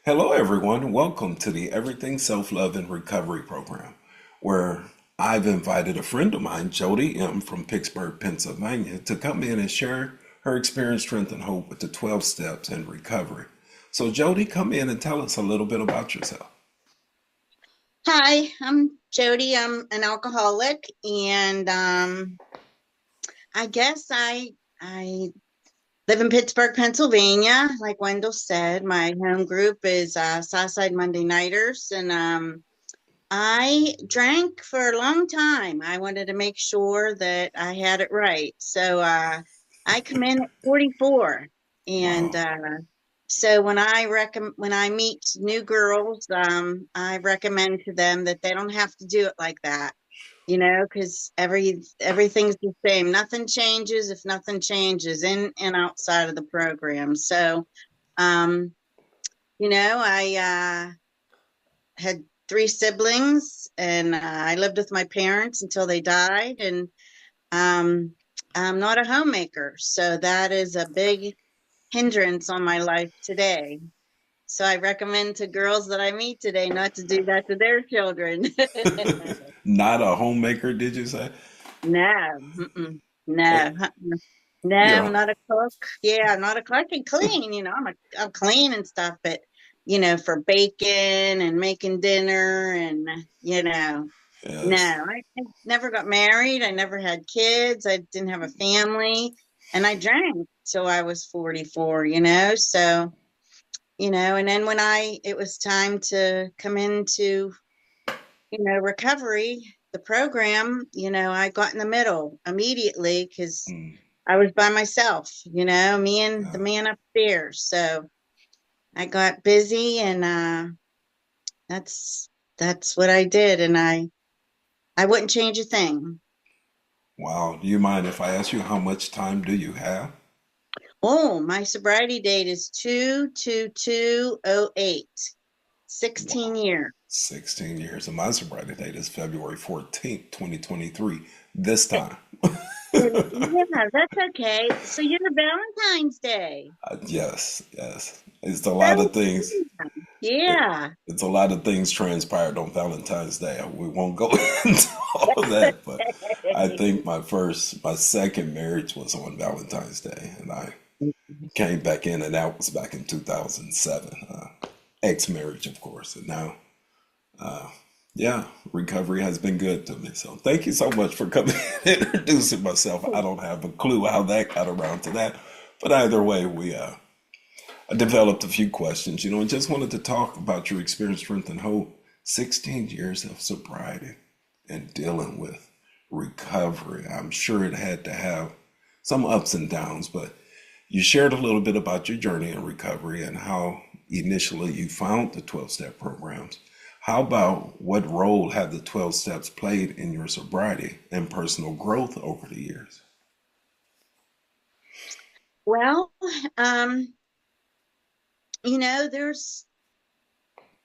Hello, everyone. Welcome to the Everything Self Love and Recovery program, where I've invited a friend of mine, Jodie M from Pittsburgh, Pennsylvania, to come in and share her experience, strength, and hope with the 12 steps in recovery. So, Jodie, come in and tell us a little bit about yourself. Hi, I'm Jody. I'm an alcoholic, and I guess I live in Pittsburgh, Pennsylvania. Like Wendell said, my home group is Southside Monday Nighters, and I drank for a long time. I wanted to make sure that I had it right, so I come in at 44, and Wow. so when I meet new girls, I recommend to them that they don't have to do it like that, because everything's the same. Nothing changes if nothing changes in and outside of the program. So, um, I had three siblings, and I lived with my parents until they died, and um, I'm not a homemaker, so that is a big hindrance on my life today. So I recommend to girls that I meet today not to do that to their children. Not a homemaker, did you say? No, Eh, no, no, You're I'm not a cook. Yeah, I'm not a cook. I can clean, I'm clean and stuff, but for baking and making dinner and no, yes. I never got married. I never had kids. I didn't have a family, and I drank till I was 44. So and then when it was time to come into recovery, the program, I got in the middle immediately because Mm, I was by myself, me and the yeah. man upstairs. So I got busy, and that's that's what I did, and I wouldn't change a thing. Wow. Do you mind if I ask you how much time do you have? Oh, my sobriety date is 2/22/08, Wow. 16 years. 16 years. And my sobriety date is February 14th, 2023. This time. Yeah, that's okay. So you're Valentine's Day. Yes, yes. It's a lot So of things. It, yeah. it's a lot of things transpired on Valentine's Day. We won't go into all of that, but I think my second marriage was on Valentine's Day, and I came back in, and that was back in 2007. Ex-marriage, of course, and now, yeah, recovery has been good to me. So thank you so much for coming and introducing myself. I don't have a clue how that got around to that, but either way, I developed a few questions, and just wanted to talk about your experience, strength, and hope. 16 years of sobriety and dealing with recovery. I'm sure it had to have some ups and downs, but you shared a little bit about your journey in recovery and how initially you found the 12 step programs. How about what role have the 12 steps played in your sobriety and personal growth over the years? Well, um, there's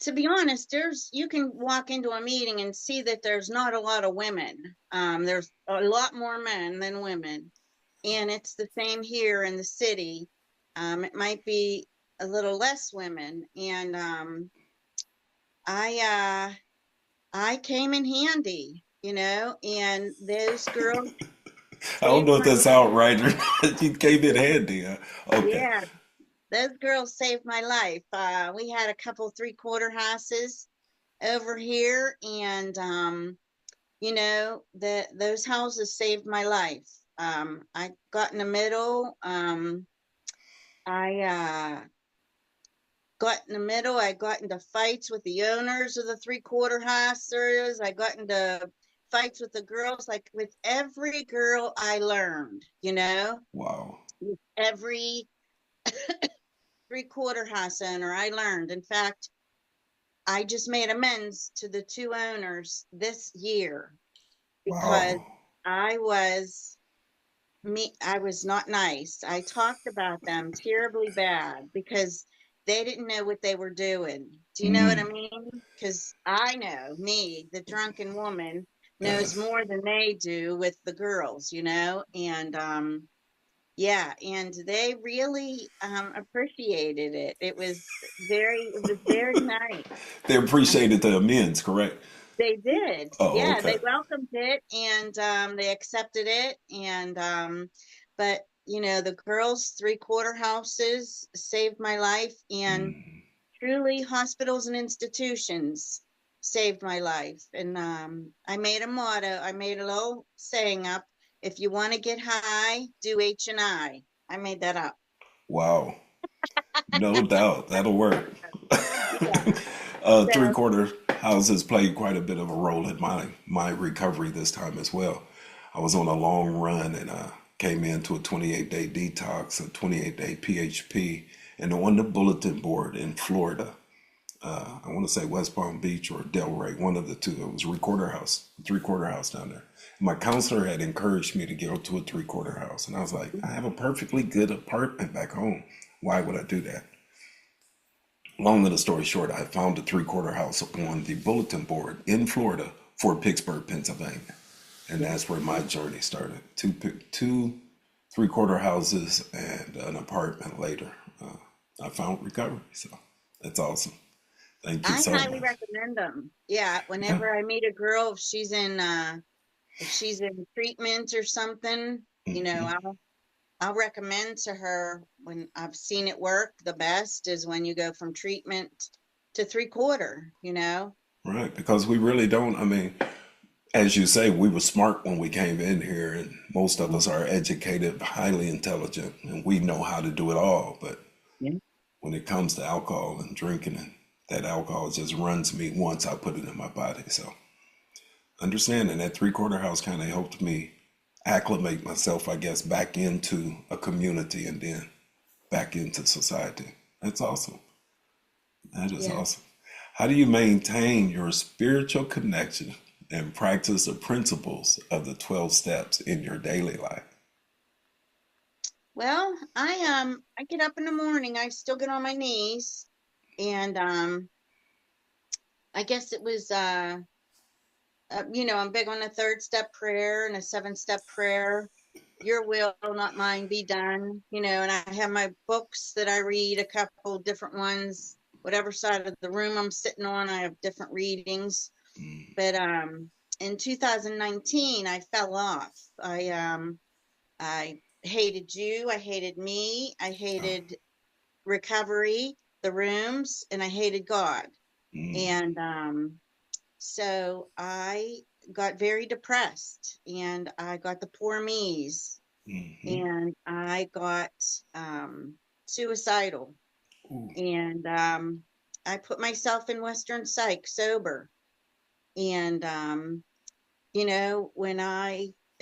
to be honest, you can walk into a meeting and see that there's not a lot of women. There's a lot more men than women. And it's the same here in the city. It might be a little less women. And I I came in handy, and those girls I don't saved know if my that's life. outright or not. You came in handy. Huh? Okay. Yeah, those girls saved my life. We had a couple three-quarter houses over here, and that those houses saved my life. I got in the middle. I got in the middle. I got into fights with the owners of the three-quarter houses. I got into fights with the girls. Like with every girl I learned, Wow. every three-quarter house owner I learned. In fact, I just made amends to the two owners this year because Wow. I was I was not nice. I talked about them terribly bad because they didn't know what they were doing. Do you know what I Mm, mean? Because I know me, the drunken woman, knows yes. more than they do with the girls, and Yeah, and they really appreciated it. It was very nice. They Um, appreciated the amends, correct? they did. Oh, Yeah, okay. they welcomed it and they accepted it. And but the girls' three-quarter houses saved my life, and Mm. truly hospitals and institutions saved my life. And I made a motto. I made a little saying up: if you want to get high, do H&I. I made that up. Wow. No doubt. That'll work. Yeah. Three So quarter houses played quite a bit of a role in my recovery this time as well. I was on a long run and came into a 28-day detox, a 28-day PHP, and on the bulletin board in Florida. I want to say West Palm Beach or Delray, one of the two. It was three-quarter house down there. My counselor had encouraged me to go to a three-quarter house, and I was like, I have a perfectly good apartment back home. Why would I do that? Long of the story short, I found a three-quarter house on the bulletin board in Florida for Pittsburgh, Pennsylvania, and that's where my journey started. Two three-quarter houses and an apartment later. I found recovery, so that's awesome. Thank you I so highly much. recommend them. Yeah, Yeah. whenever I meet a girl, if she's in treatment or something, Hmm. I'll recommend to her, when I've seen it work the best is when you go from treatment to three-quarter. Right, because we really don't. I mean, as you say, we were smart when we came in here, and most of us are educated, highly intelligent, and we know how to do it all. But Yeah. when it comes to alcohol and drinking, and that alcohol just runs me once I put it in my body. So understanding that three-quarter house kind of helped me acclimate myself, I guess, back into a community and then back into society. That's awesome. That is Yeah. awesome. How do you maintain your spiritual connection and practice the principles of the 12 steps in your daily life? Well, I get up in the morning, I still get on my knees, and I guess it was I'm big on a third step prayer and a seven-step prayer. Your will, not mine, be done. And I have my books that I read, a couple different ones. Whatever side of the room I'm sitting on, I have different readings. But in 2019, I fell off. I hated you. I hated me. I Oh, hated recovery, the rooms, and I hated God. mm, And so I got very depressed, and I got the poor me's, mm-hmm. and I got suicidal. Ooh, And I put myself in Western Psych sober. And,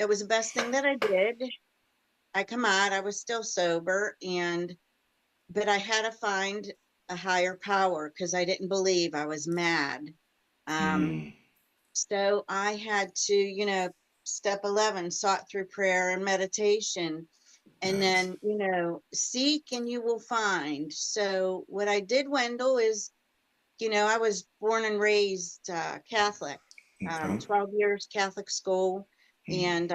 it was the best thing that I did. I come out, I was still sober, but I had to find a higher power because I didn't believe. I was mad. Um, mm, So I had to, step 11, sought through prayer and meditation. And yes. then, seek and you will find. So what I did, Wendell, is, I was born and raised Catholic, Okay. 12 years Catholic school. Mm, And,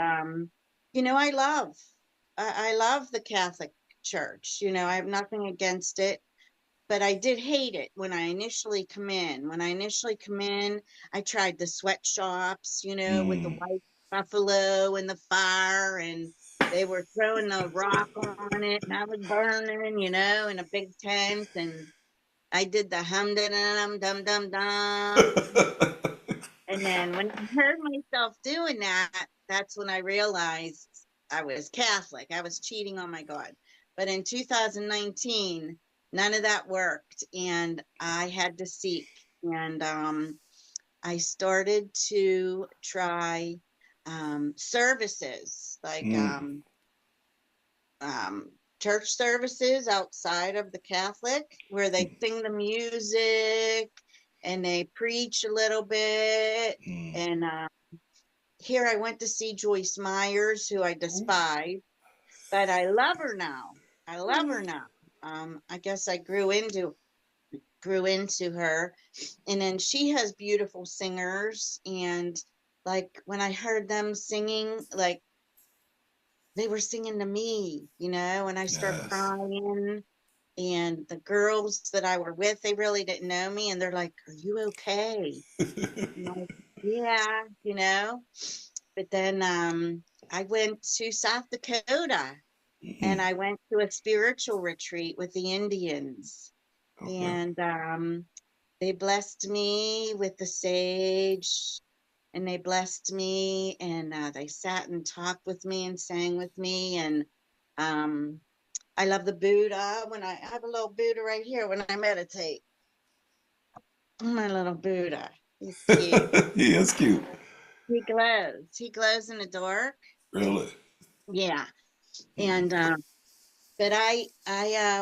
I love the Catholic Church. I have nothing against it, but I did hate it when I initially come in. When I initially come in, I tried the sweatshops, with the mm. white buffalo and the fire, and they were throwing the rock on it, and I was burning, in a big tent, and I did the hum dum dum dum dum dum. And then when I heard myself doing that, that's when I realized I was Catholic. I was cheating on my God. But in 2019, none of that worked. And I had to seek. And I started to try services like Mm, um, church services outside of the Catholic, where they sing the music and they preach a little bit. mm. And here I went to see Joyce Myers, who I Ooh, despise, but I love her now. I love ooh. her now. I guess I grew into her, and then she has beautiful singers, and like when I heard them singing, like they were singing to me, and I start Yes. crying. And the girls that I were with, they really didn't know me, and they're like, "Are you okay?" I'm like, "Yeah, But then I went to South Dakota, and Mhm. I went to a spiritual retreat with the Indians, Okay. and they blessed me with the sage, and they blessed me, and they sat and talked with me and sang with me, and um, I love the Buddha. When I have a little Buddha right here when I meditate, my little Buddha, he's cute. He is cute. He glows. He glows in the dark. Really. Yeah, Mm. and but I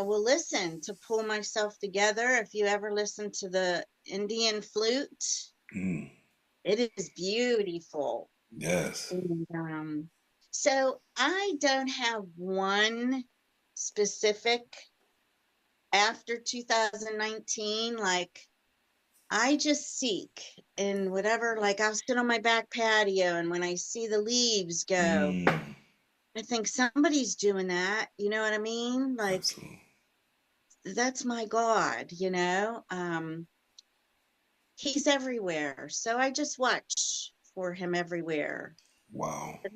will listen to pull myself together. If you ever listen to the Indian flute, Mm. it is beautiful. Yes. And, so I don't have one specific after 2019. Like I just seek and whatever. Like I'll sit on my back patio, and when I see the leaves go, Mm. I think somebody's doing that. You know what I mean? Like Absolutely. that's my God. He's everywhere. So I just watch for him everywhere. Wow. Did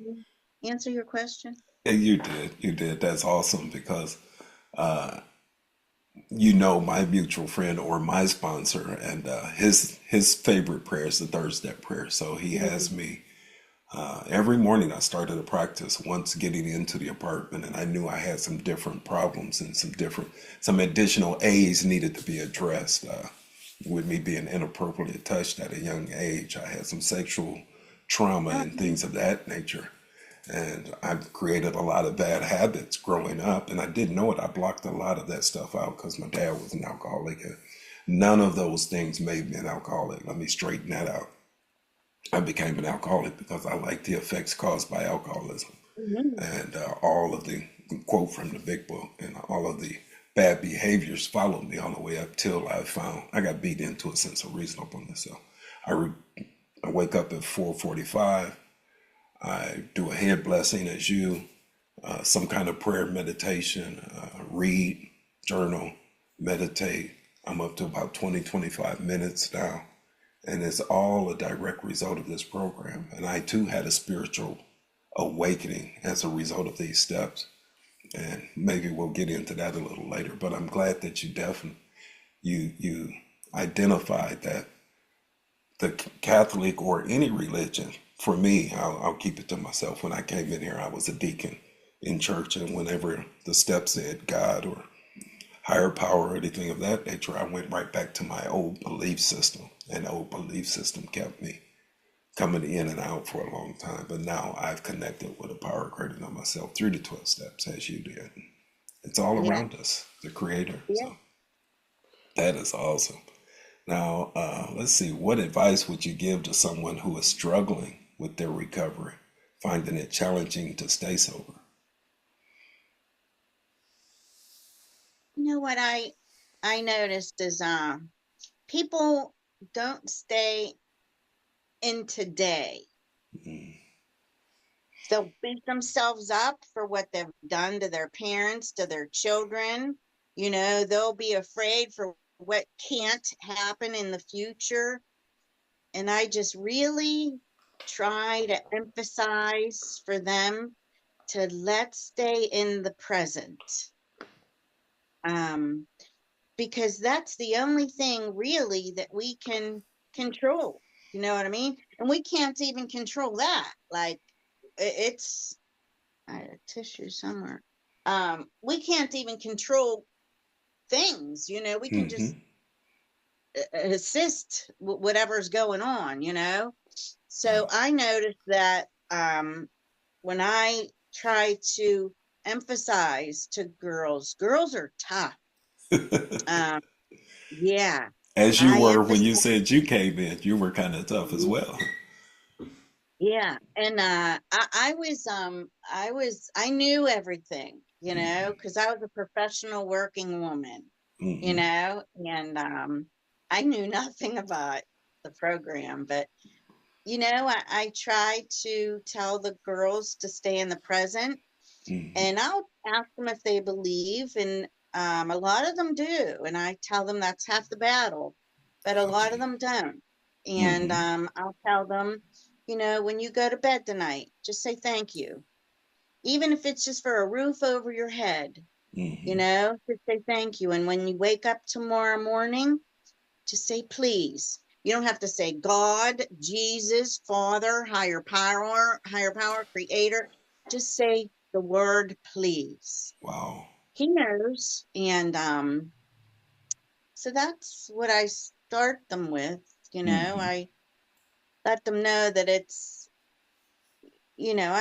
I answer your question? And you did. You did. That's awesome because uh, you know my mutual friend or my sponsor, and his favorite prayer is the third step prayer. So he has Mhm. me every morning. I started a practice once getting into the apartment, and I knew I had some different problems and some additional A's needed to be addressed. With me being inappropriately touched at a young age, I had some sexual trauma and things of that nature. And I've created a lot of bad habits growing up, and I didn't know it. I blocked a lot of that stuff out because my dad was an alcoholic. And none of those things made me an alcoholic. Let me straighten that out. I became an alcoholic because I liked the effects caused by alcoholism Mhm. and all of the quote from the big book and all of the bad behaviors followed me all the way up till I found I got beat into a sense of reasonableness. So I, re- I wake up at 4:45. I do a head blessing as you, some kind of prayer meditation, read, journal, meditate. I'm up to about 20, 25 minutes now. And it's all a direct result of this program. And I too had a spiritual awakening as a result of these steps. And maybe we'll get into that a little later. But I'm glad that you definitely you identified that the Catholic or any religion, for me, I'll keep it to myself. When I came in here, I was a deacon in church, and whenever the steps said God or higher power or anything of that nature, I went right back to my old belief system, and the old belief system kept me coming in and out for a long time. But now I've connected with a power greater than myself through the 12 steps, as you did. It's all Yeah. around us, the Creator. Yeah. So that is awesome. Now, let's see. What advice would you give to someone who is struggling with their recovery, finding it challenging to stay sober? What I noticed is people don't stay in today. Mm, They'll beat themselves up for what they've done to their parents, to their children. They'll be afraid for what can't happen in the future. And I just really try to emphasize for them to let's stay in the present. Um, because that's the only thing really that we can control. You know what I mean? And we can't even control that. Like it's I had a tissue somewhere. We can't even control things. We can just mm-hmm. assist whatever's going on. So Oh. I noticed that when I try to emphasize to girls are tough. Um, yeah, As you I were when emphasize. you said you came in, you were kind of tough as well. Yeah, and I knew everything, because I was a professional working woman, Mm-hmm. and I knew nothing about the program, but I try to tell the girls to stay in the present. Hmm. And I'll ask them if they believe, and a lot of them do. And I tell them that's half the battle, but a lot of them don't. And Hmm. I'll tell them, when you go to bed tonight, just say thank you. Even if it's just for a roof over your head, Hmm. just say thank you. And when you wake up tomorrow morning, just say please. You don't have to say God, Jesus, Father, higher power, creator. Just say the word please. Wow. He knows. And so that's what I start them with. Hmm. I let them know that I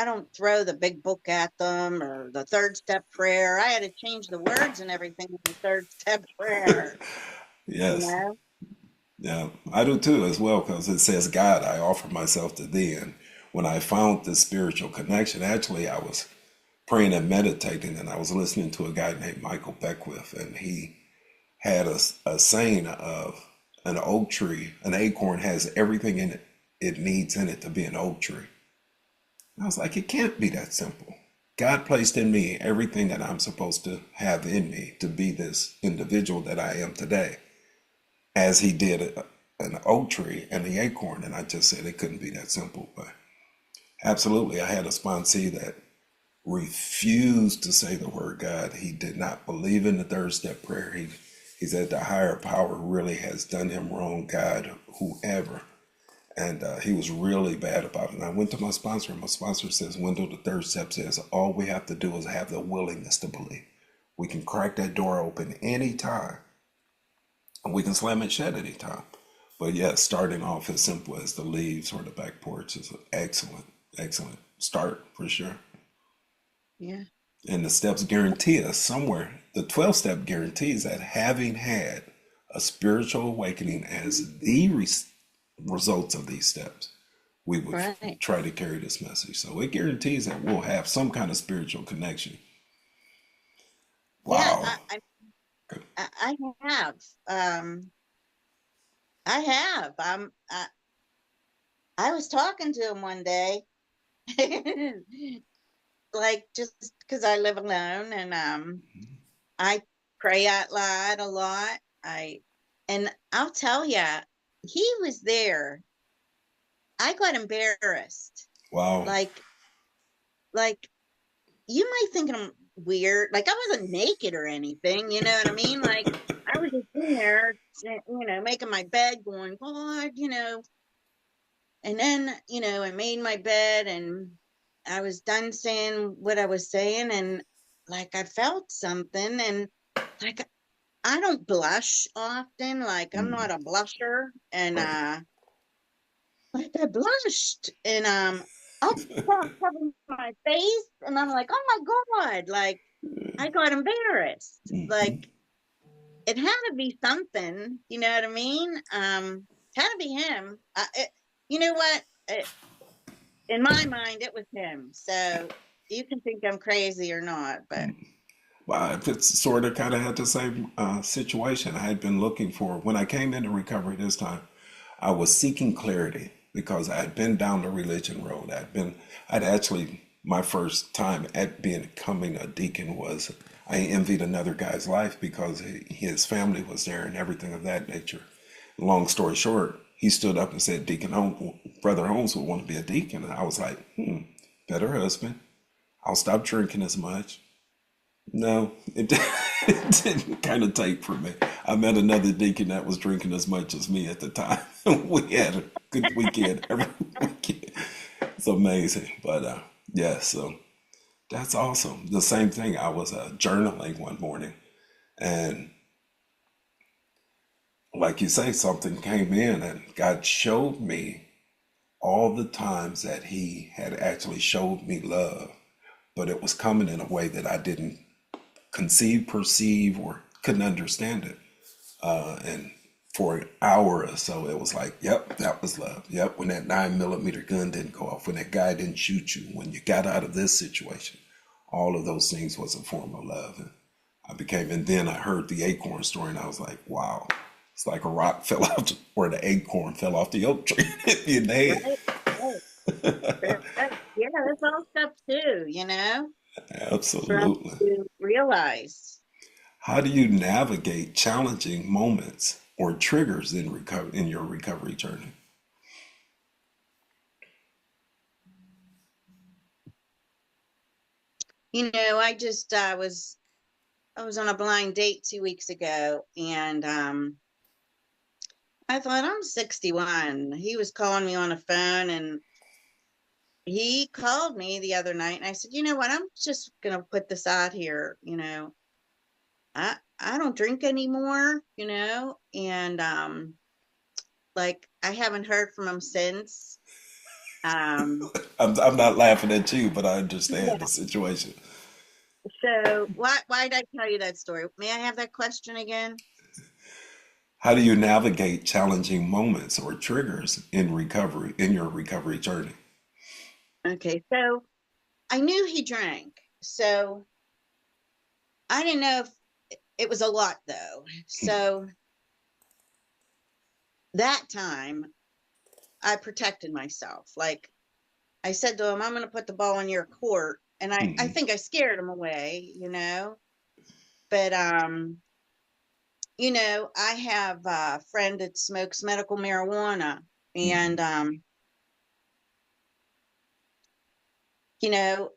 don't throw the big book at them or the third step prayer. I had to change the words and everything in the third step prayer, you Yes. know? Yeah, I do too as well because it says, God, I offer myself to thee. And when I found this spiritual connection, actually, I was praying and meditating, and I was listening to a guy named Michael Beckwith, and he had a saying of an oak tree, an acorn has everything in it needs in it to be an oak tree. And I was like, it can't be that simple. God placed in me everything that I'm supposed to have in me to be this individual that I am today, as he did an oak tree and the acorn. And I just said it couldn't be that simple. But absolutely, I had a sponsee that refused to say the word God. He did not believe in the third step prayer. He said the higher power really has done him wrong, God, whoever. And he was really bad about it. And I went to my sponsor, and my sponsor says, Wendell, the third step says, all we have to do is have the willingness to believe. We can crack that door open anytime, and we can slam it shut anytime. But yes, starting off as simple as the leaves or the back porch is an excellent, excellent start for sure. Yeah. And the steps guarantee us somewhere, the 12 step guarantees that having had a spiritual awakening as the results of these steps, we would Right. try to carry this message. So it guarantees that we'll have some kind of spiritual connection. Yeah, Wow. I have. I have. I was talking to him one day, like just because I live alone and I pray out loud a lot. And I'll tell you, he was there. I got embarrassed. Wow. Like, like you might think I'm weird. Like I wasn't naked or anything. You know what I mean? Like I was just in there, making my bed, going, God, And then, I made my bed and I was done saying what I was saying. And like I felt something. And like I don't blush often. Like I'm Mm, not a blusher. And right. like I blushed. And I covered my face. And I'm like, oh my God. Like I got embarrassed. Hmm. Like it had to be something. You know what I mean? It had to be him. You know what? In my mind, it was him. So you can think I'm crazy or not, but Well, it's sort of kind of had the same situation. I had been looking for, when I came into recovery this time, I was seeking clarity because I had been down the religion road. I'd actually, my first time at becoming a deacon was I envied another guy's life because his family was there and everything of that nature. Long story short, he stood up and said, Brother Holmes would want to be a deacon. And I was like, better husband. I'll stop drinking as much. No, it didn't kind of take for me. I met another deacon that was drinking as much as me at the time. We had a good weekend every weekend. It's amazing. But yeah, so that's awesome. The same thing, I was journaling one morning, and like you say, something came in, and God showed me all the times that He had actually showed me love, but it was coming in a way that I didn't conceive, perceive, or couldn't understand it. And for an hour or so, it was like, yep, that was love. Yep, when that 9 millimeter gun didn't go off, when that guy didn't shoot you, when you got out of this situation, all of those things was a form of love. And then I heard the acorn story, and I was like, wow, it's like a rock fell out, or the acorn fell off the oak tree and hit me in the head. right, right. Yeah, that's all stuff too, you know? for us Absolutely. to realize. How do you navigate challenging moments or triggers in your recovery journey? I was on a blind date 2 weeks ago, and I thought, I'm 61. He was calling me on the phone, and he called me the other night, and I said, you know what? I'm just gonna put this out here. I don't drink anymore. And like I haven't heard from him since. Um, I'm not laughing at you, but I understand the situation. so why did I tell you that story? May I have that question again? How do you navigate challenging moments or triggers in your recovery journey? Okay, so I knew he drank, so I didn't know if it was a lot though. So that time I protected myself. Like I said to him, I'm going to put the ball in your court. And I Hmm. think I scared him away. But, I have a friend that smokes medical marijuana. And, Hmm. you know,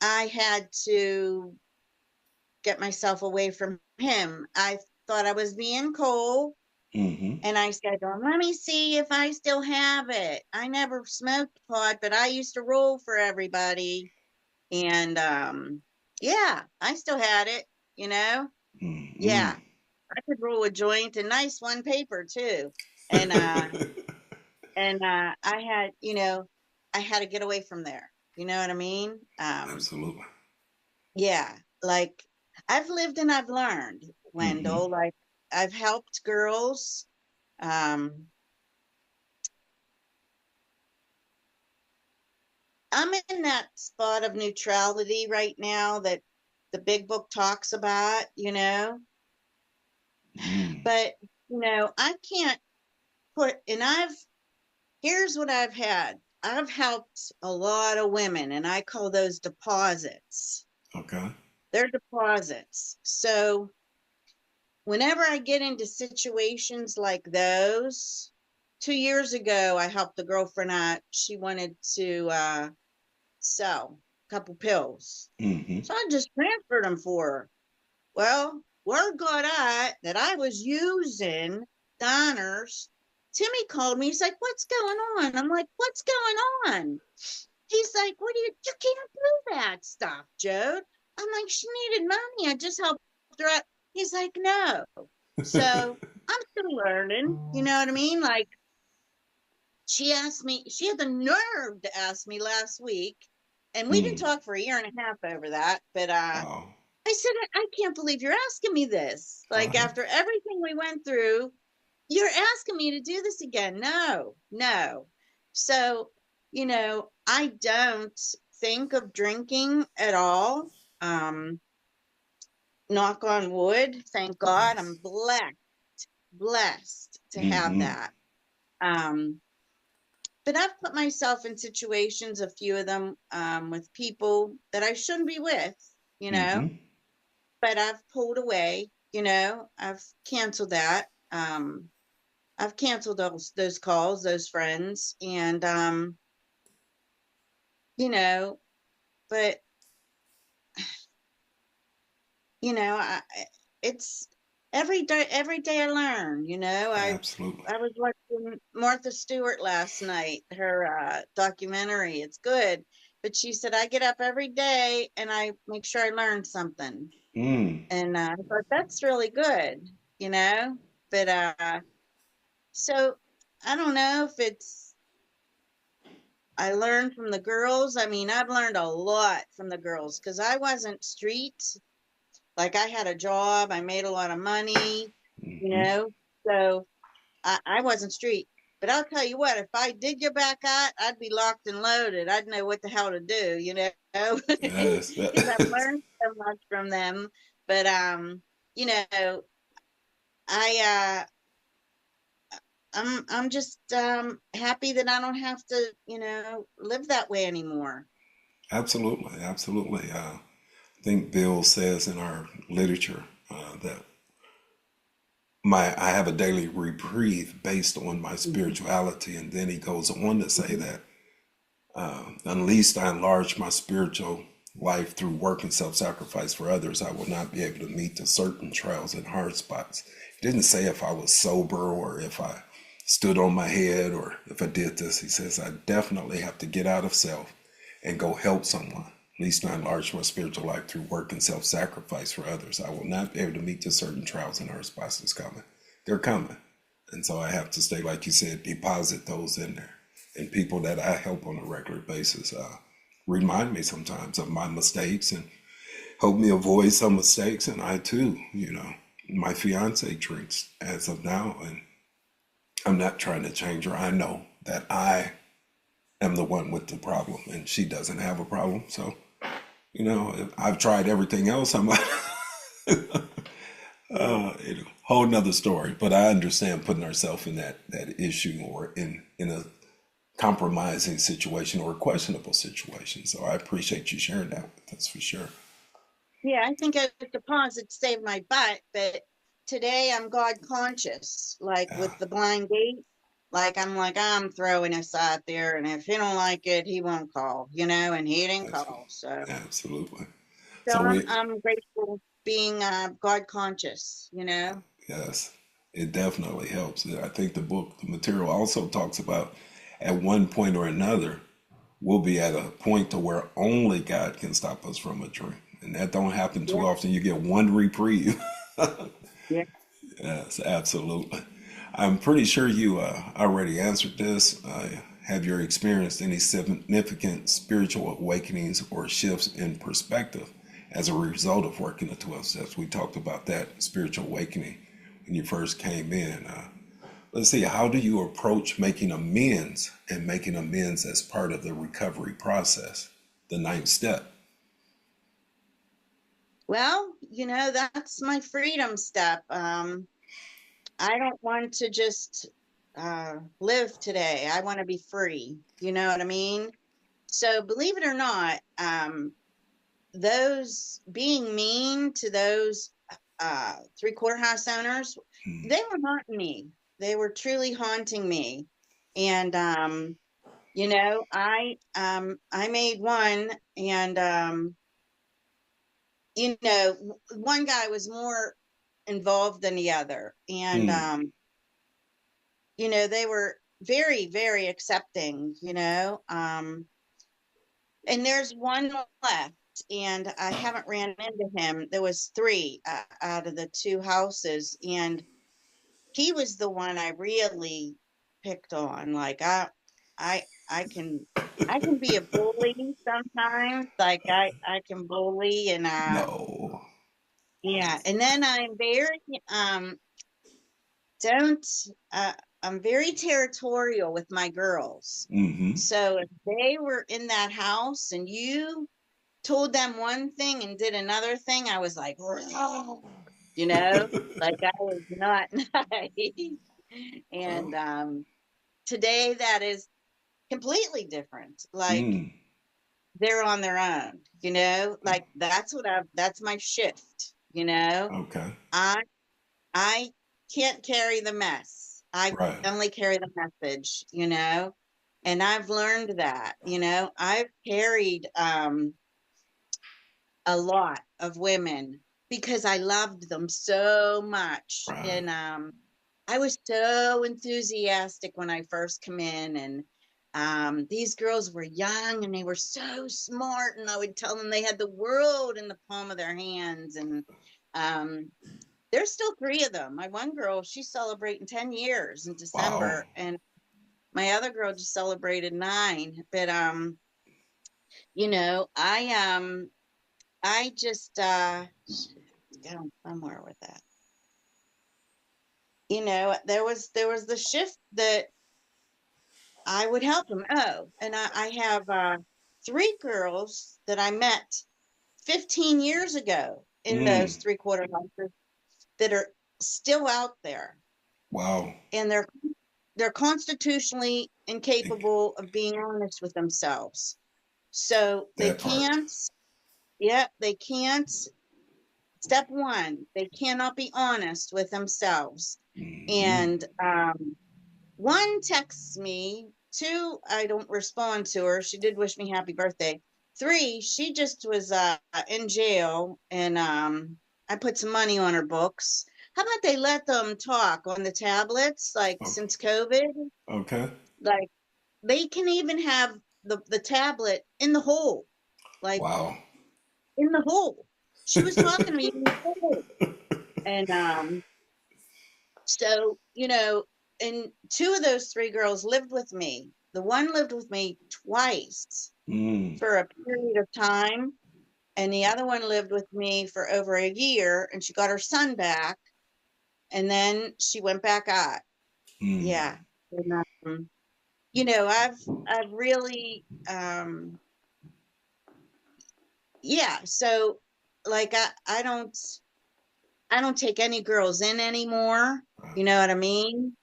I had to get myself away from him. I thought I was being cool. Hmm. And I said to him, let me see if I still have it. I never smoked pot, but I used to roll for everybody. And yeah, I still had it, you know. Hmm. Yeah, I could roll a joint, a nice one paper too. And I had to get away from there. You know what I mean? Absolutely. Yeah, like I've lived and I've learned, Hmm. Wendell. Like I've helped girls. Um, I'm in that spot of neutrality right now that the big book talks about. Mm. But I can't here's what I've had. I've helped a lot of women, and I call those deposits. Okay. They're deposits. So whenever I get into situations like those, 2 years ago, I helped a girlfriend out. She wanted to sell a couple pills. Hmm. So I just transferred them for her. Well, word got out that I was using Donner's. Timmy called me. He's like, what's going on? I'm like, what's going on? He's like, you can't do that stuff, Jode. I'm like, she needed money. I just helped her out. He's like, no. So I'm still learning. You know what I mean? Like, she had the nerve to ask me last week, and we didn't Mm. talk for a year and a half over that. But Wow. I said, I can't believe you're asking me this. Like, Right. after everything we went through, you're asking me to do this again. No, no. So, I don't think of drinking at all. Um, Knock on wood. Thank God. I'm Yes. blessed to have Hmm. that. Um, but I've put myself in situations, a few of them, with people that I shouldn't be with, you know, Hmm. but I've pulled away, I've canceled that. I've canceled those calls, those friends, and you know, but it's every day I learn. Absolutely. I was watching Martha Stewart last night, her documentary. It's good, but she said I get up every day and I make sure I learn something, Mm. and I thought that's really good, you know. But so I don't know if it's I learned from the girls. I mean, I've learned a lot from the girls because I wasn't street. Like I had a job, I made a lot of money, you Hmm. know. So I wasn't street. But I'll tell you what, if I did get back out, I'd be locked and loaded. I'd know what the hell to do, Yes. because I've learned so much from them. But you know, I I'm just happy that I don't have to, live that way anymore. Absolutely, absolutely. I think Bill says in our literature that I have a daily reprieve based on my Mhm. spirituality, and then he goes on to say that unless I enlarge my spiritual life through work and self-sacrifice for others, I will not be able to meet the certain trials and hard spots. He didn't say if I was sober or if I stood on my head or if I did this. He says I definitely have to get out of self and go help someone. At least I enlarge my spiritual life through work and self-sacrifice for others. I will not be able to meet the certain trials and hard spots that's coming. They're coming. And so I have to stay, like you said, deposit those in there. And people that I help on a regular basis remind me sometimes of my mistakes and help me avoid some mistakes. And I too, my fiance drinks as of now, and I'm not trying to change her. I know that I am the one with the problem, and she doesn't have a problem. So, if I've tried everything else. I'm like, whole nother story. But I understand putting ourselves in that issue or in a compromising situation or a questionable situation. So I appreciate you sharing that with us for sure. Yeah, I think a deposit saved my butt, but today I'm God conscious, like Yeah, with the blind date. Like I'm throwing this out there, and if he don't like it, he won't call, and he didn't that's call. So, absolutely. so So I'm we, I'm grateful being God conscious. yes, it definitely helps. I think the material also talks about at one point or another, we'll be at a point to where only God can stop us from a drink. And that don't happen too Yeah, often. You get one reprieve. yeah. Yes, absolutely. I'm pretty sure you already answered this. Have you experienced any significant spiritual awakenings or shifts in perspective as a result of working the 12 steps? We talked about that spiritual awakening when you first came in. Let's see, how do you approach making amends and making amends as part of the recovery process? The ninth step. Well, that's my freedom step. I don't want to just live today. I want to be free. You know what I mean? So believe it or not, those being mean to those three-quarter house owners, Hmm. they were haunting me. They were truly haunting me. And I made one, and one guy was more involved than the other. And Hmm. they were very, very accepting, and there's one left, and I haven't ran into him. There was three out of the two houses, and he was the one I really picked on. Like I can I can be a bully sometimes. Like I can bully, and No. yeah, and then I'm very don't I'm very territorial with my girls. Mm-hmm. So if they were in that house and you told them one thing and did another thing, I was like, you know, like I was not nice. And Oh. today that is completely different. Like Mm. they're on their own, like that's my shift, Okay. I I can't carry the mess. I Right. only carry the message, and I've learned that, I've carried a lot of women because I loved them so much. Right. And I was so enthusiastic when I first come in, and these girls were young and they were so smart, and I would tell them they had the world in the palm of their hands. And um, there's still three of them. My one girl, she's celebrating 10 years in Wow. December, and my other girl just celebrated 9. But you know, I just down somewhere with that. There was the shift that I would help them. Oh, and I have 3 girls that I met 15 years ago in Mm. those three-quarter houses that are still out there, Wow. and they're they're constitutionally incapable of being honest with themselves. So they That part. can't, yeah, they can't. Step one, they cannot be honest with themselves. Hmm. And one texts me, two, I don't respond to her. She did wish me happy birthday. Three, she just was in jail, and I put some money on her books. How about they let them talk on the tablets, like Oh, since COVID? okay. Like they can even have the tablet in the hole, like Wow. in the hole. She was talking to me in the hole. And so, and two of those three girls lived with me. The one lived with me twice Mm, for a period of time, and the other one lived with me for over a year, and she got her son back, and then she went back out. mm. Yeah. And, I've really yeah, so like I don't take any girls in anymore. You know what I mean?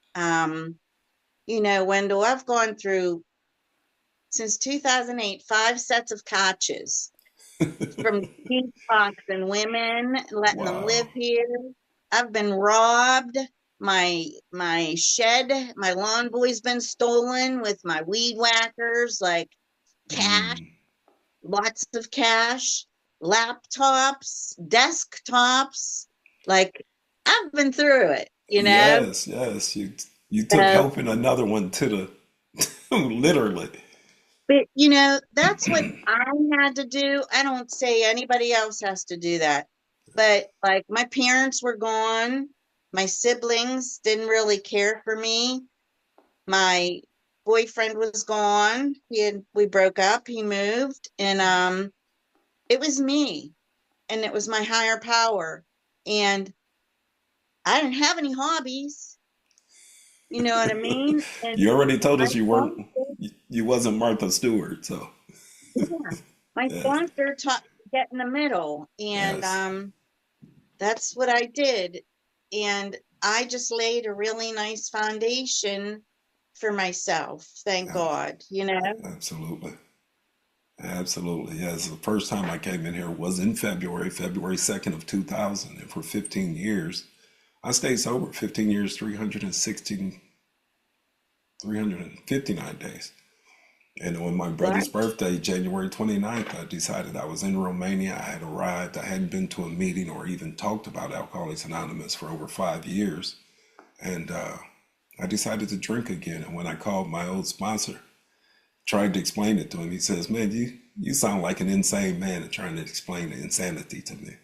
Wendell, I've gone through since 2008 5 sets of couches from box and women, letting them Wow. live here. I've been robbed. My shed, my lawn boy's been stolen with my weed whackers, like cash, Mm. lots of cash, laptops, desktops. Like I've been through it. Yes, yes. You took So, helping another one to the literally. but that's what I had to do. I don't say anybody else has to do that. But like my parents were gone. My siblings didn't really care for me. My boyfriend was gone. We broke up, he moved, and it was me, and it was my higher power. And I didn't have any hobbies. You know what I mean? And You already told my us you weren't. sponsor, You wasn't Martha Stewart, so yeah, my yes, sponsor taught me to get in the middle, and yes. that's what I did. And I just laid a really nice foundation for myself. Thank Ab- God. Absolutely. Absolutely. Yes. The first time I came in here was in February, February 2nd of 2000. And for 15 years, I stayed sober 15 years, 359 days. And on my Right? brother's birthday, January 29th, I decided I was in Romania. I had arrived. I hadn't been to a meeting or even talked about Alcoholics Anonymous for over 5 years. And I decided to drink again. And when I called my old sponsor, tried to explain it to him, he says, "Man, you sound like an insane man and trying to explain the insanity to me."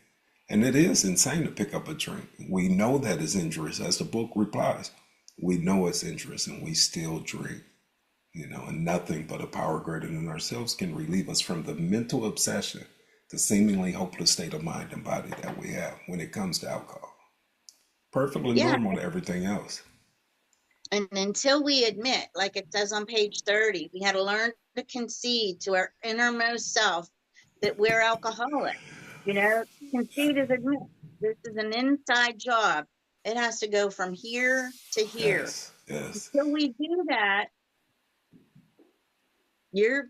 And it is insane to pick up a drink. We know that is injurious, as the book replies. We know it's injurious and we still drink. And nothing but a power greater than ourselves can relieve us from the mental obsession, the seemingly hopeless state of mind and body that we have when it comes to alcohol. Perfectly Yeah. normal to everything else. And until we admit, like it says on page 30, we had to learn to concede to our innermost self that we're alcoholic. Concede is admit. This is an inside job. It has to go from here to here. Yes, yes. Until we do that, you're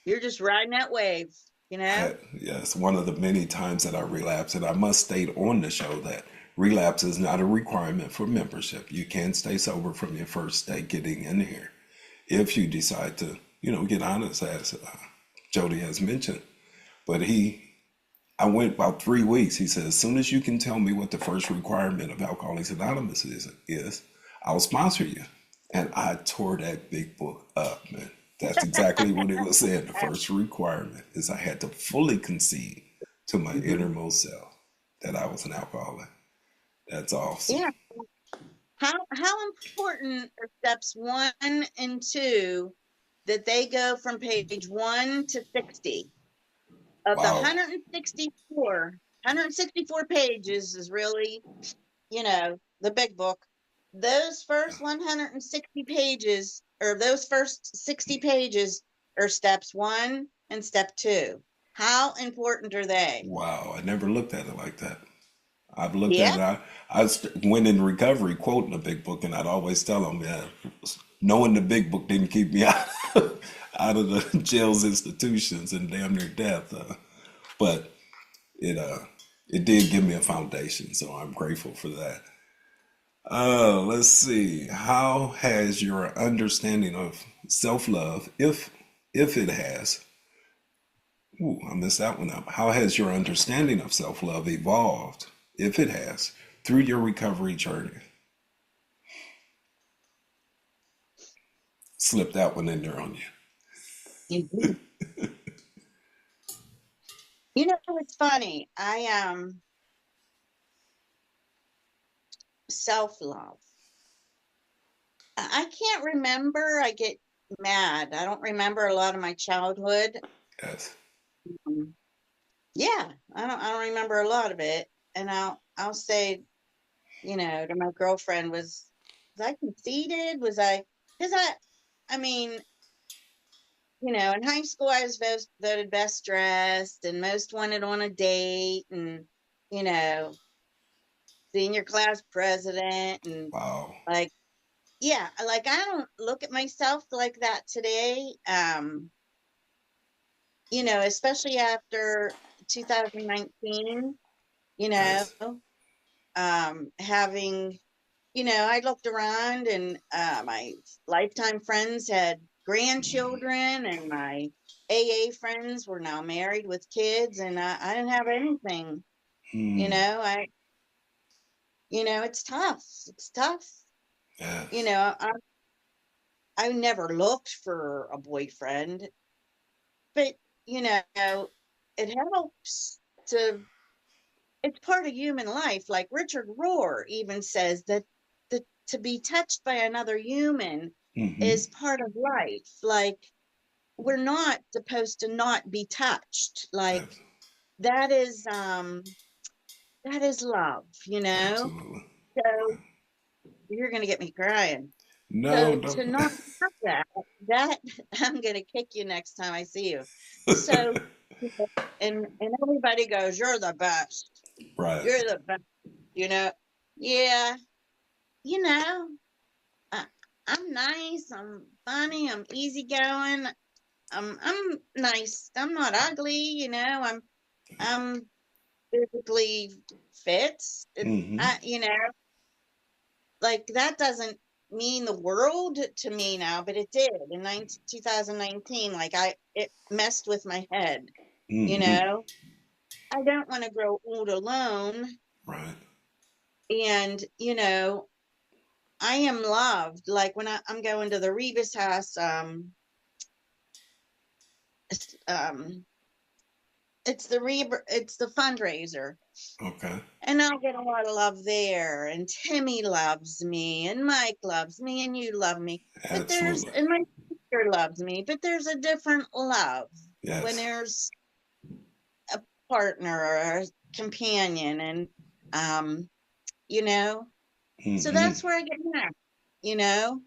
you're just riding that wave. Yes, one of the many times that I relapse, and I must state on the show that relapse is not a requirement for membership. You can stay sober from your first day getting in here if you decide to, get honest, as Jody has mentioned. But I went about 3 weeks. He said, as soon as you can tell me what the first requirement of Alcoholics Anonymous is, I'll sponsor you. And I tore that big book up, man. That's exactly what it was saying. The first requirement is I had to fully concede to my Mhm. innermost self that I was an alcoholic. That's awesome. Yeah. How important are steps 1 and 2 that they go from page 1 to 60? Of the Wow. 164 pages is really, the big book. Those first 160 pages, or those first 60 pages, are steps 1 and step 2. How important are they? Wow. I never looked at it like that. I've looked at Yeah. it. Went in recovery quoting the big book, and I'd always tell them, yeah, knowing the big book didn't keep me out of the jails, institutions, and damn near death. But it it did give me a foundation, so I'm grateful for that. Let's see. How has your understanding of self-love, if it has, ooh, I messed that one up. How has your understanding of self-love evolved, if it has, through your recovery journey? Slip that one in there on you. Mhm. You know, it's funny. Self-love. I can't remember. I get mad. I don't remember a lot of my childhood. Yes. Um, yeah, I don't remember a lot of it. And I'll say, to my girlfriend, was I conceited? Was I, because I mean, in high school I was voted best dressed and most wanted on a date, and you know, senior class president, and Wow. like, yeah, like I don't look at myself like that today. Especially after 2019, you know, Yes. having, I looked around, and my lifetime friends had grandchildren, and my AA friends were now married with kids, and I didn't have anything. You Hmm. know, I, it's tough. It's tough. You Yes. know, I, I never looked for a boyfriend, but it helps to. It's part of human life. Like Richard Rohr even says that to be touched by another human Mm-hmm. is part of life. Like we're not supposed to not be touched. Like Abs- that is love. Absolutely. So you're gonna get me crying. No, So don't. to not have that I'm gonna kick you next time I see you. So and everybody goes, "You're the best. Right. You're the best." You know, yeah, you know, I, I'm nice. I'm funny. I'm easygoing. I'm nice. I'm not ugly. I'm physically fit. Mm-hmm. Like that doesn't mean the world to me now, but it did in 2019. Like it messed with my head. You Mm-hmm. know, I don't want to grow old alone, Right. and I am loved. Like when I'm going to the Rebus house, um, it's the fundraiser, Okay. and I'll get a lot of love there. And Timmy loves me, and Mike loves me, and you love me. Absolutely. And my sister loves me, but there's a different love when Yes. there's a partner or a companion, and um, you know. So Mm-hmm. that's where I get mad. You know,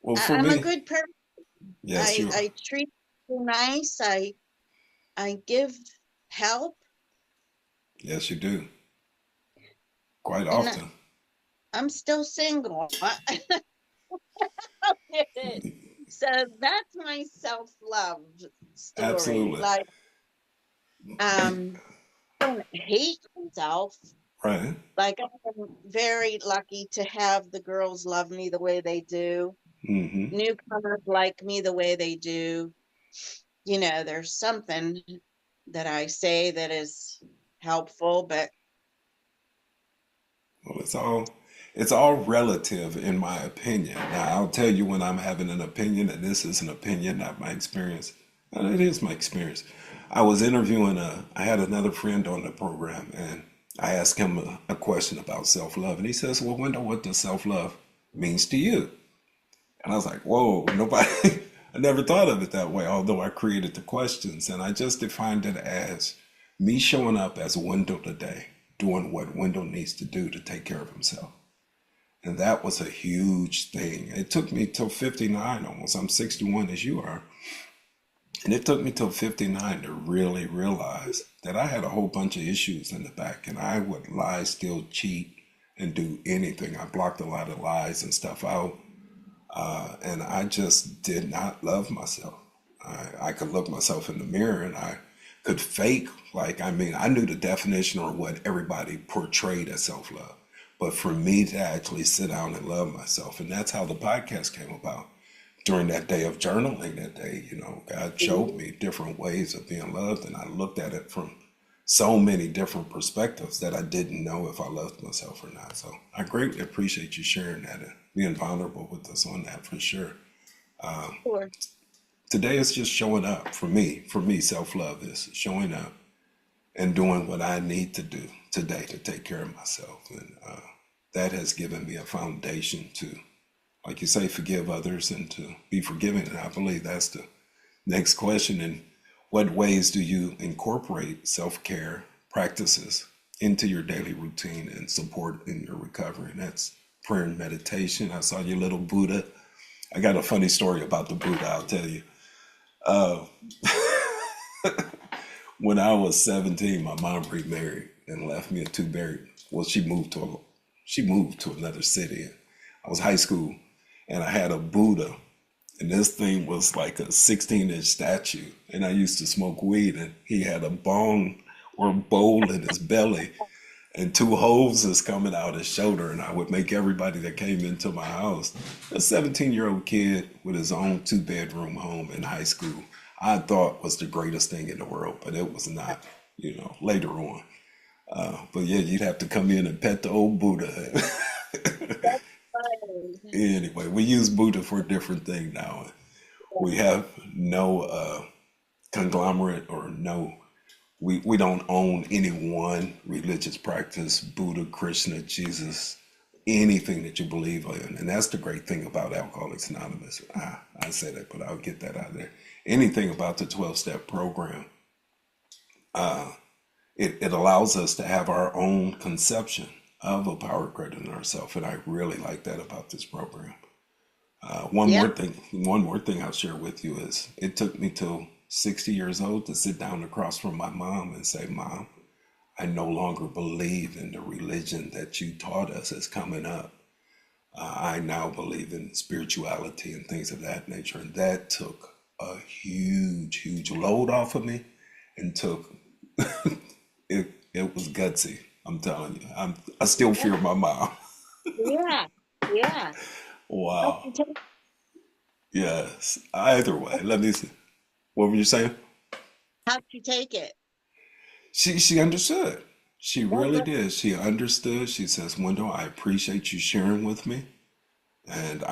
Well, for I'm a me, good person. yes, I you are. I treat people nice. I give help, Yes, you do. Quite and often. I'm still single. So that's my self-love story. Absolutely. Like, don't hate myself. Right. Like, I'm very lucky to have the girls love me the way they do. Mm-hmm. Newcomers like me the way they do. There's something that I say that is helpful, but Well, it's all relative in my opinion. Now, I'll tell you when I'm having an opinion, and this is an opinion, not my experience. And it is my experience. I had another friend on the program, and I asked him a question about self-love, and he says, "Well, Wendell, what does self-love means to you?" And I was like, "Whoa, nobody." I never thought of it that way, although I created the questions, and I just defined it as me showing up as Wendell today, doing what Wendell needs to do to take care of himself. And that was a huge thing. It took me till 59 almost. I'm 61 as you are. And it took me till 59 to really realize. that I had a whole bunch of issues in the back, and I would lie, steal, cheat, and do anything. I blocked a lot of lies and stuff out, and I just did not love myself. I could look myself in the mirror and I could fake, like, I mean, I knew the definition or what everybody portrayed as self love. But for me to actually sit down and love myself, and that's how the podcast came about. During that day of journaling, that day, God showed me different ways of being loved, and I looked at it from so many different perspectives that I didn't know if I loved myself or not. So I greatly appreciate you sharing that and being vulnerable with us on that for sure. Sure. Today is just showing up for me. For me, self love is showing up and doing what I need to do today to take care of myself. And that has given me a foundation to, like you say, forgive others and to be forgiving. And I believe that's the next question. In what ways do you incorporate self care practices into your daily routine and support in your recovery? And that's prayer and meditation. I saw your little Buddha. I got a funny story about the Buddha, I'll tell you. Uh, when I was 17, my mom remarried and left me a two-buried. Well, she moved to another city. I was high school, and I had a Buddha, and this thing was like a 16-inch statue. And I used to smoke weed, and he had a bong or bowl in his belly, and two hoses coming out his shoulder. And I would make everybody that came into my house, a 17-year-old kid with his own two-bedroom home in high school, I thought was the greatest thing in the world, but it was not, later on. But yeah, you'd have to come in and pet the old Buddha. That's funny. Anyway, we use Buddha for a different thing now. We have no conglomerate or no, we don't own any one religious practice, Buddha, Krishna, Jesus, anything that you believe in. And that's the great thing about Alcoholics Anonymous. I said it, but I'll get that out there. Anything about the 12-step program, it allows us to have our own conception of a power greater than ourselves. And I really like that about this program. Yeah. One more thing I'll share with you is it took me till 60 years old to sit down across from my mom and say, Mom, I no longer believe in the religion that you taught us as coming up. I now believe in spirituality and things of that nature. And that took a huge, huge load off of me and took, it was gutsy. I'm telling you, I still fear my mom. Yeah. Yeah. How'd Wow. you take, Yes. Either way, let me see. What were you saying? how'd you take it? She understood. She Oh, really good. did. She understood. She says, Wendell, I appreciate you sharing with me. And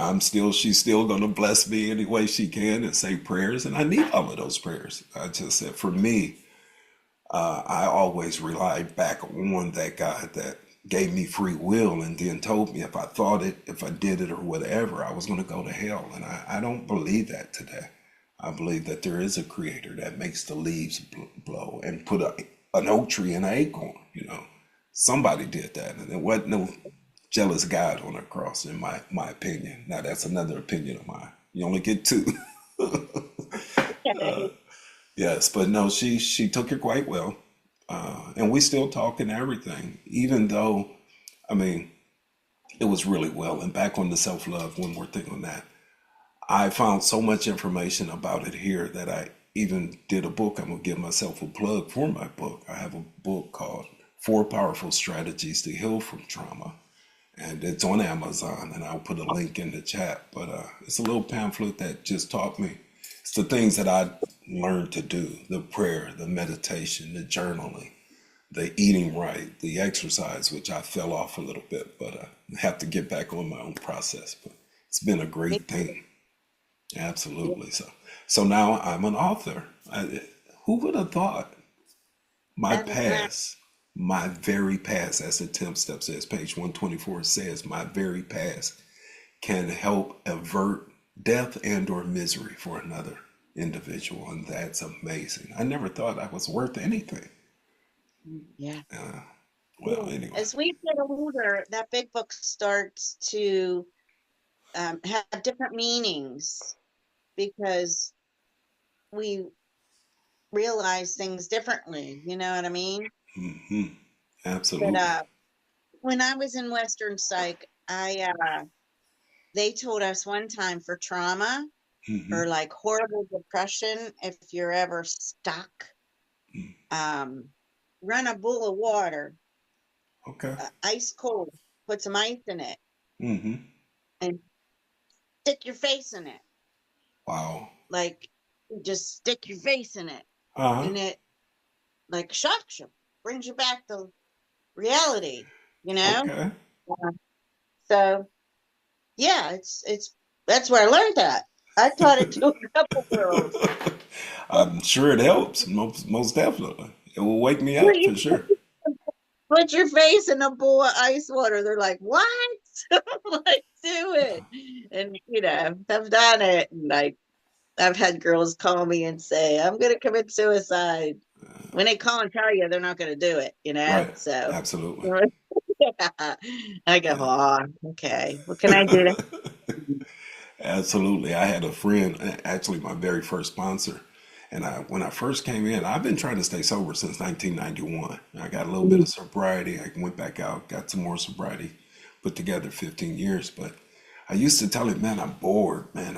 she's still going to bless me any way she can and say prayers. And I need all of those prayers. I just said, for me, I always relied back on that God that gave me free will and then told me if I thought it, if I did it or whatever, I was going to go to hell. And I don't believe that today. I believe that there is a creator that makes the leaves blow and put an oak tree in an acorn. Somebody did that. And there wasn't no jealous God on the cross, in my opinion. Now, that's another opinion of mine. You only get two. Okay. Yes, but no, she took it quite well, and we still talk and everything. Even though, I mean, it was really well. And back on the self love, one more thing on that. I found so much information about it here that I even did a book. I'm gonna give myself a plug for my book. I have a book called Four Powerful Strategies to Heal from Trauma, and it's on Amazon. And I'll put a link in the chat. But it's a little pamphlet that just taught me. It's the things that I learned to do: the prayer, the meditation, the journaling, the eating right, the exercise, which I fell off a little bit, but I have to get back on my own process. But it's been a Me great too. thing. Yeah. Absolutely. So now I'm an author. Who would have thought my That is not. past, my very past, as the 10th step says, page 124 says, my very past can help avert death and or misery for another individual. And that's amazing. I never thought I was worth anything. Yeah. Uh, Yeah. well, anyway. As we get older, that big book starts to have different meanings because we realize things differently. You know what I mean? Hmm. But Absolutely. when I was in Western Psych, I they told us one time for trauma Hmm. or like horrible depression, if you're ever stuck, um, run a bowl of water, Okay. ice cold, put some ice in it, Hmm. and stick your face in it. Wow. Like, just stick your face in it, Uh-huh. and it like shocks you, brings you back to reality. You know. Okay. Uh, so yeah, it's that's where I learned that. I taught it to a couple girls. I'm sure it helps. Most definitely. It will wake me Put up for sure. put your face in a bowl of ice water. They're like, what? I'm like, do it. And I've done it. And I've had girls call me and say, I'm gonna commit suicide. When they call and tell you they're not gonna do it, Right. So Absolutely. yeah. I go, Yeah. oh, okay. What can I do? Absolutely. I had a friend, actually my very first sponsor, and when I first came in, I've been trying to stay sober since 1991. I got a little bit of sobriety. I went back out, got some more sobriety, put together 15 years. But I used to tell him, man, I'm bored, man.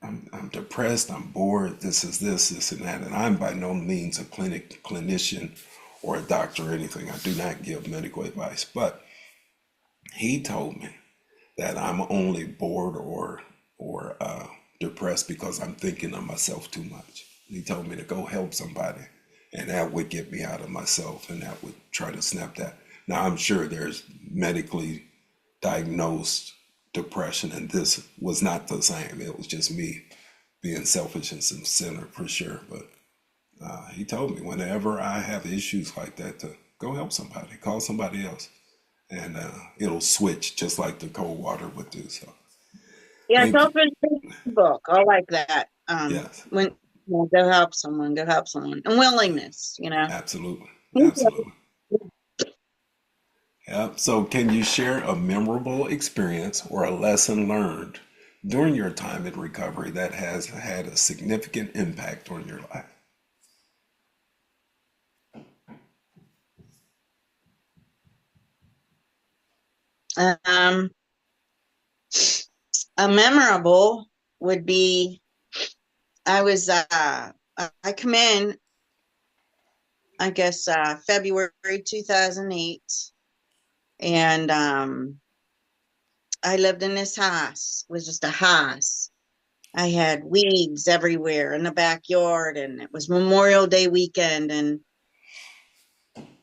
I'm depressed. I'm bored. This and that. And I'm by no means a clinician or a doctor or anything. I do not give medical advice. But he told me that I'm only bored or depressed because I'm thinking of myself too much. He told me to go help somebody, and that would get me out of myself, and that would try to snap that. Now I'm sure there's medically diagnosed depression, and this was not the same. It was just me being selfish and some sinner for sure. But he told me whenever I have issues like that to go help somebody, call somebody else, and it'll switch just like the cold water would do. So Yeah, thank you. self-improvement book. I like that. Yes, When go help someone, go help someone, and willingness. absolutely, absolutely. Yep. So can you share a memorable experience or a lesson learned during your time in recovery that has had a significant impact on your life? Um, a memorable would be I come in, I guess, February 2008, and I lived in this house. It was just a house. I had weeds everywhere in the backyard, and it was Memorial Day weekend, and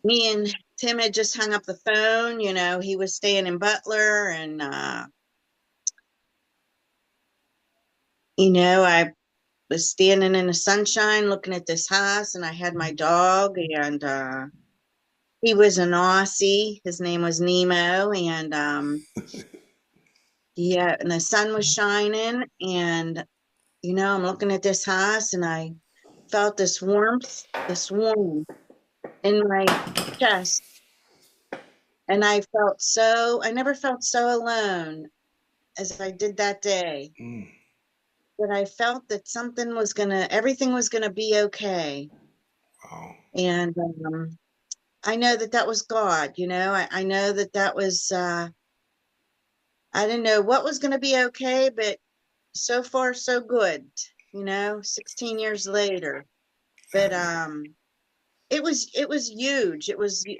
me and Tim had just hung up the phone. He was staying in Butler, and I was standing in the sunshine looking at this house, and I had my dog, and he was an Aussie. His name was Nemo, and yeah, and the sun was shining, and I'm looking at this house, and I felt this warmth in my chest, and I never felt so alone as I did that day. Mm, That I felt that everything was gonna be okay. wow. And I know that that was God. I know that that was, I didn't know what was gonna be okay, but so far so good, 16 years later. But it was huge.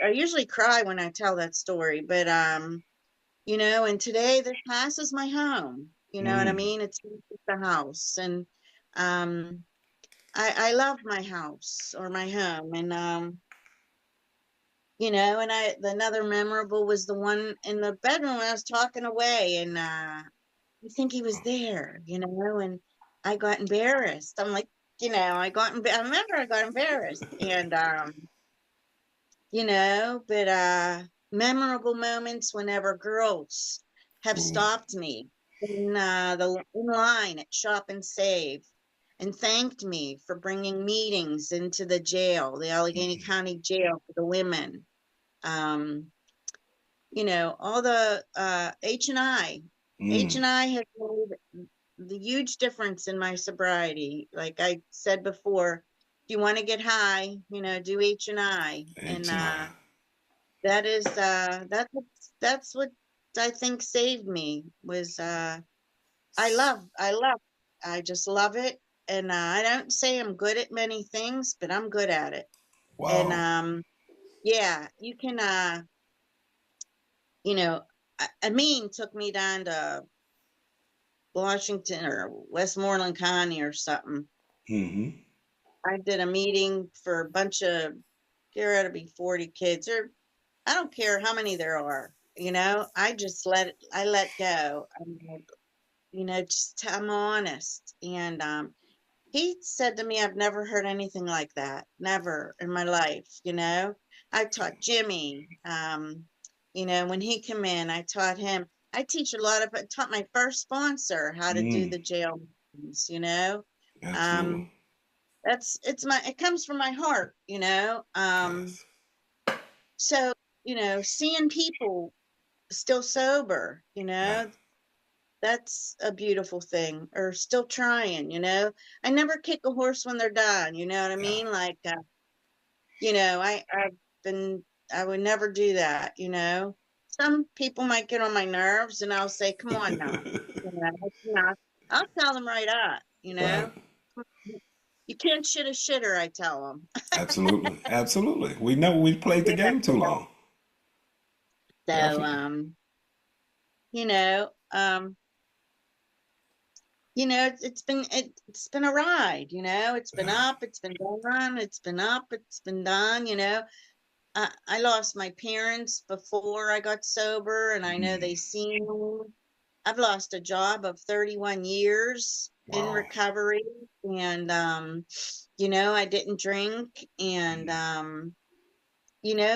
I usually cry when I tell that story, but and today this house is my home. You know what I Mm, mean? It's the house, and um I love my house or my home, and and another memorable was the one in the bedroom when I was talking away, and I think he was there, and I got embarrassed. I'm like, I remember I got embarrassed, and but memorable moments whenever girls have ooh, stopped me in line at Shop and Save and thanked me for bringing meetings into the jail, the Allegheny County Jail for the women. Um, all the H mm, and I has made the huge difference in my sobriety. Like I said before, you want to get high, do H and I. And H&I. that is that's what I think saved me was I just love it. And I don't say I'm good at many things, but I'm good at it. And Wow. yeah, you can you know, Amin took me down to Washington or Westmoreland County or something. Hmm. I did a meeting for a bunch of, there ought to be 40 kids, or I don't care how many there are. I just I let go. I'm like, just I'm honest. And he said to me, I've never heard anything like that. Never in my life. I taught Jimmy, when he came in, I taught him. I teach a lot of, I taught my first sponsor how to do Mm, the jail meetings, absolutely. um, it comes from my heart, Yes. so, seeing people still sober, Yeah. that's a beautiful thing, or still trying, I never kick a horse when they're done, you know what I Yeah. mean? Like, I've been, I would never do that, some people might get on my nerves and I'll say, come on now, I'll tell them right up, Right. you can't shit a shitter, I tell them. Absolutely. Absolutely. We know we played the Yeah. game too long. So, Definitely. you know, um, it's been a ride, it's been Yeah. up, it's been down, it's been up, it's been down, I lost my parents before I got sober, and I know Mm, they seen me. I've lost a job of 31 years in wow. recovery, and I didn't drink, and Mm,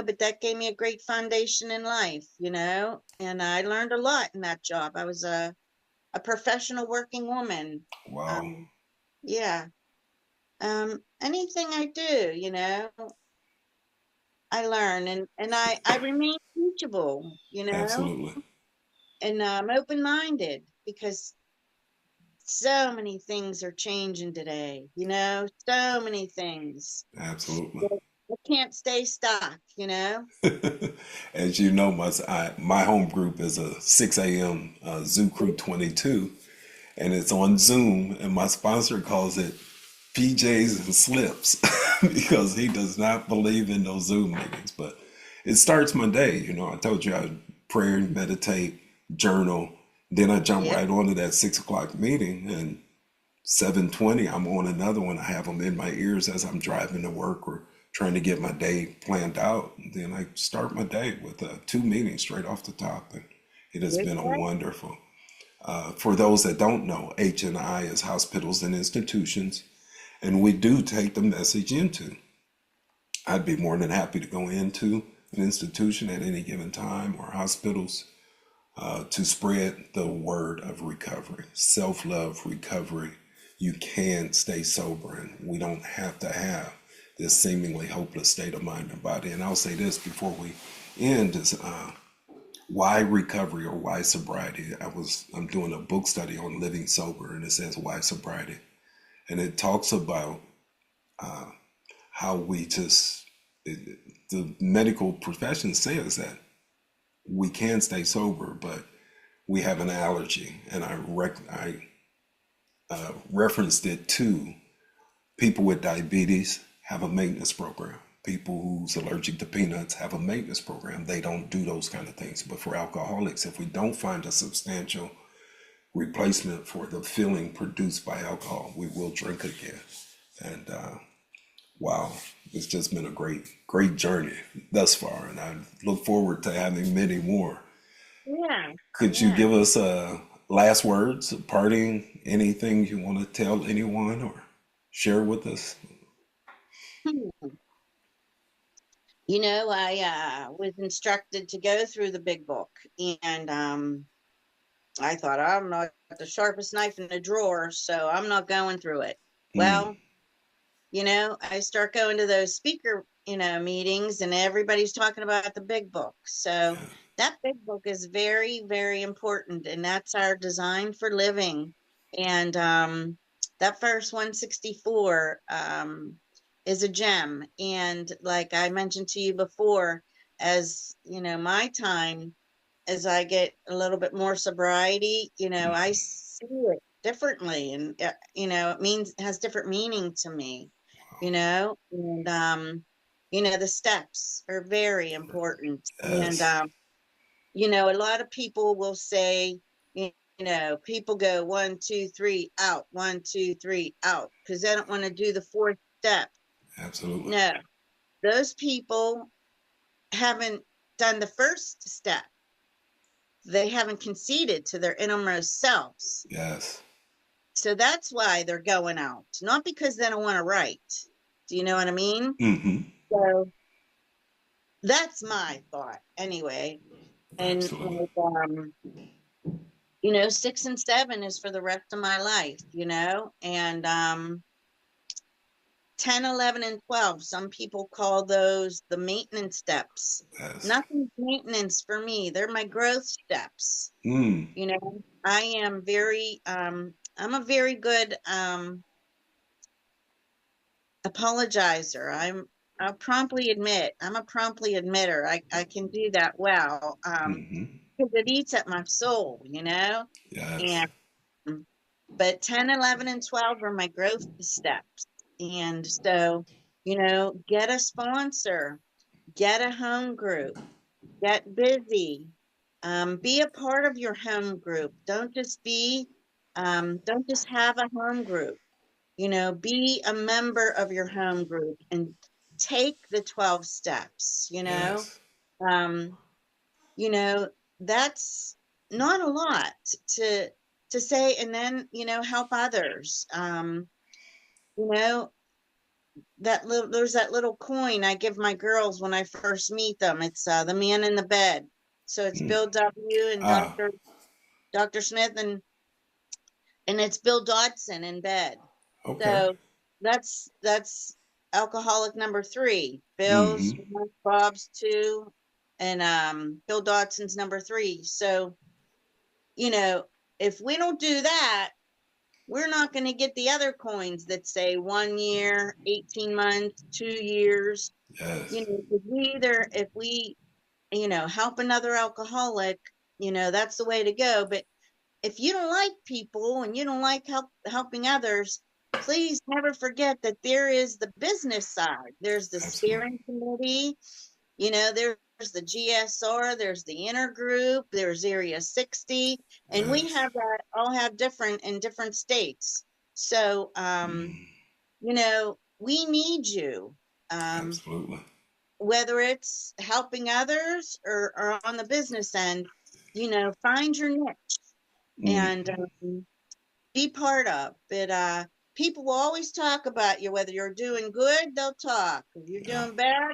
but that gave me a great foundation in life, and I learned a lot in that job. I was a professional working woman. wow. Um, yeah. Anything I do, I learn, and I remain teachable, Absolutely. and I'm open-minded because so many things are changing today, so many things. Absolutely. I can't stay stuck, As you know, my home group is a 6 a.m. Zoo Crew 22, and it's on Zoom, and my sponsor calls it PJs and slips because he does not believe in those Zoom meetings. But it starts my day. I told you I pray, meditate, journal. Then I jump Yep. right onto that 6 o'clock meeting, and 7:20 I'm on another one. I have them in my ears as I'm driving to work or trying to get my day planned out. And then I start my day with two meetings straight off the top, and it has been a Okay. wonderful. For those that don't know, H&I is hospitals and institutions, and we do take the message into. I'd be more than happy to go into an institution at any given time or hospitals to spread the word of recovery, self love, recovery. You can stay sober, and we don't have to have this seemingly hopeless state of mind and body. And I'll say this before we end: is why recovery or why sobriety? I'm doing a book study on living sober, and it says why sobriety, and it talks about how we just the medical profession says that we can stay sober, but we have an allergy, and I referenced it to people with diabetes have a maintenance program. People who's allergic to peanuts have a maintenance program. They don't do those kind of things. But for alcoholics, if we don't find a substantial replacement for the feeling produced by alcohol, we will drink again. And wow, it's just been a great journey thus far, and I look forward to having many more. Yeah. Could you Yeah. give us last words, parting, anything you want to tell anyone or share with us? Hmm. I was instructed to go through the big book, and I thought I'm not the sharpest knife in the drawer, so I'm not going through it. Mm, Well, I start going to those speaker, meetings, and everybody's talking about the big book. So that big book is very, very important, and that's our design for living. And that first 164, is a gem. And like I mentioned to you before, as you know, my time, as I get a little bit more sobriety, I see it differently. And, it means, it has different meaning to me, and, the steps are very important. And, Yes, a lot of people will say, people go 1, 2, 3 out, 1, 2, 3 out, because they don't want to do the fourth step. absolutely. No, those people haven't done the first step. They haven't conceded to their innermost selves. Yes. So that's why they're going out, not because they don't want to write. Do you know what I mean? Mm-hmm. So that's my thought anyway. And Absolutely. like, 6 and 7 is for the rest of my life, and 10, 11, and 12, some people call those the maintenance steps. Yes. Nothing's maintenance for me. They're my growth steps. Mm. I am I'm a very good apologizer. I'll promptly admit. I'm a promptly admitter. I can do that well. Mm-hmm. Because it eats at my soul, Yes. and but 10, 11, and 12 are my growth steps. And so, get a sponsor, get a home group, get busy, be a part of your home group. Don't just have a home group, be a member of your home group and take the 12 steps, Yes. um, you know, that's not a lot to to say, and then, help others. You know, there's that little coin I give my girls when I first meet them. It's the man in the bed. So it's Mm. Bill W. and Ah. Dr. Smith, and it's Bill Dodson in bed. Okay. So that's alcoholic number 3. Bill's Mm-hmm. 1, Bob's 2, and Bill Dodson's number 3. So, you know, if we don't do that, we're not going to get the other coins that say 1 year, 18 months, 2 years. Yes. If we, help another alcoholic, that's the way to go. But if you don't like people and you don't like helping others, please never forget that there is the business side. There's the Absolutely. steering committee, there's the GSR, there's the intergroup, there's Area 60, and we Yes. have that all have different in different states. So, Mm. we need you. Um, Absolutely. whether it's helping others or on the business end, find your niche and Mm. be part of it. People will always talk about you, whether you're doing good, they'll talk. If you're Yeah. doing bad,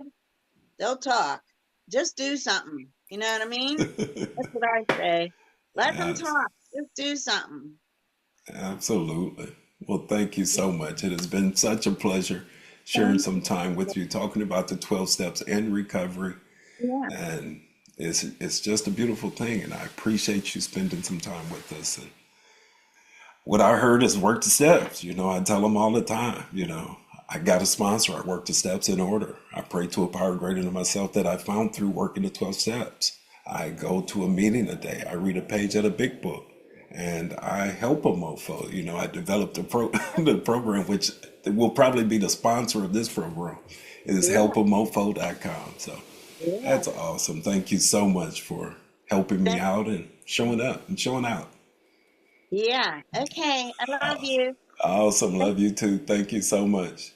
they'll talk. Just do something. You know what I mean? That's what I say. Let them Yes. talk. Just do something. Absolutely. Well, thank you so much. It has been such a pleasure sharing Thank some time with you, talking about the 12 steps in recovery. you. Yeah. And it's just a beautiful thing. And I appreciate you spending some time with us. And what I heard is work the steps. I tell them all the time, I got a sponsor. I work the steps in order. I pray to a power greater than myself that I found through working the 12 steps. I go to a meeting a day. I read a page of a big book and I help a mofo. I developed the program, which will probably be the sponsor of this program, is Yeah. helpamofo.com. So Yeah. that's awesome. Thank you so much for helping me Thank- out and showing up and showing out. Yeah. Okay. I love you. Awesome. Love you too. Thank you so much.